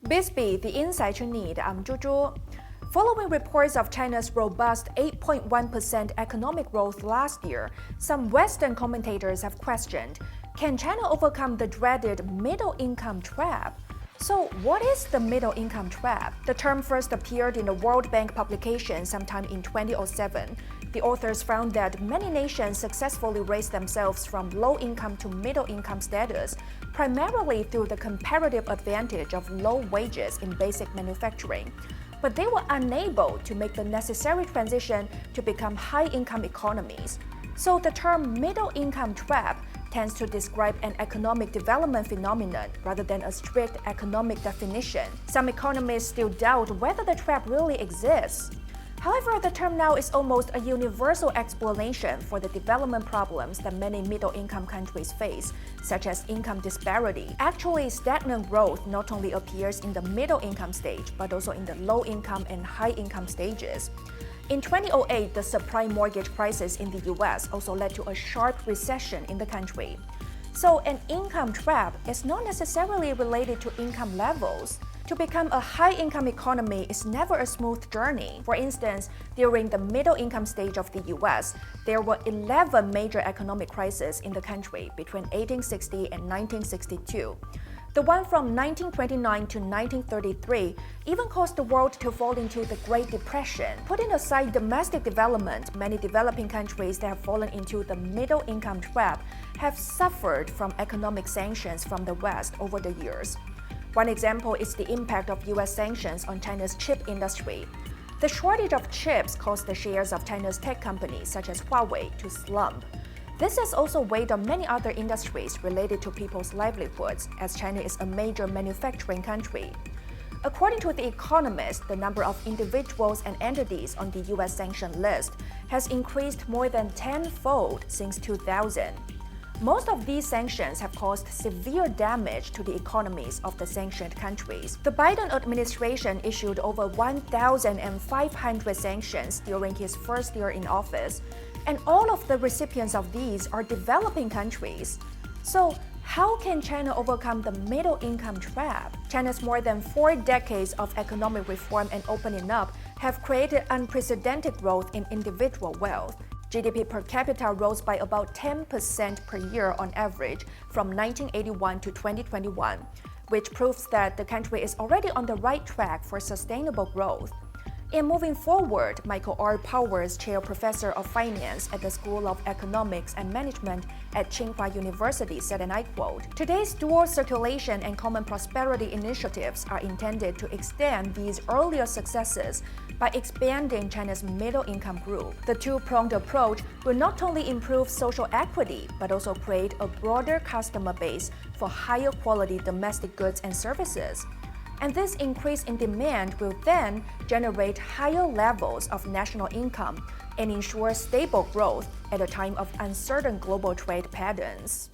Bisbee, the insight you need. I'm Juju. Following reports of China's robust 8.1% economic growth last year, some Western commentators have questioned, can China overcome the dreaded middle-income trap? So what is the middle-income trap? The term first appeared in a World Bank publication sometime in 2007. The authors found that many nations successfully raised themselves from low-income to middle-income status, primarily through the comparative advantage of low wages in basic manufacturing. But they were unable to make the necessary transition to become high-income economies. So the term middle-income trap tends to describe an economic development phenomenon rather than a strict economic definition. Some economists still doubt whether the trap really exists. However, the term now is almost a universal explanation for the development problems that many middle-income countries face, such as income disparity. Actually, stagnant growth not only appears in the middle-income stage, but also in the low-income and high-income stages. In 2008, the subprime mortgage crisis in the US also led to a sharp recession in the country. So an income trap is not necessarily related to income levels. To become a high-income economy is never a smooth journey. For instance, during the middle-income stage of the US, there were 11 major economic crises in the country between 1860 and 1962. The one from 1929 to 1933 even caused the world to fall into the Great Depression. Putting aside domestic development, many developing countries that have fallen into the middle-income trap have suffered from economic sanctions from the West over the years. One example is the impact of US sanctions on China's chip industry. The shortage of chips caused the shares of China's tech companies such as Huawei to slump. This has also weighed on many other industries related to people's livelihoods, as China is a major manufacturing country. According to The Economist, the number of individuals and entities on the US sanction list has increased more than tenfold since 2000. Most of these sanctions have caused severe damage to the economies of the sanctioned countries. The Biden administration issued over 1,500 sanctions during his first year in office, and all of the recipients of these are developing countries. So, how can China overcome the middle-income trap? China's more than 4 decades of economic reform and opening up have created unprecedented growth in individual wealth. GDP per capita rose by about 10% per year on average from 1981 to 2021, which proves that the country is already on the right track for sustainable growth. In moving forward, Michael R. Powers, Chair Professor of Finance at the School of Economics and Management at Tsinghua University, said, and I quote, "Today's dual circulation and common prosperity initiatives are intended to extend these earlier successes by expanding China's middle-income group. The two-pronged approach will not only improve social equity, but also create a broader customer base for higher quality domestic goods and services. And this increase in demand will then generate higher levels of national income and ensure stable growth at a time of uncertain global trade patterns."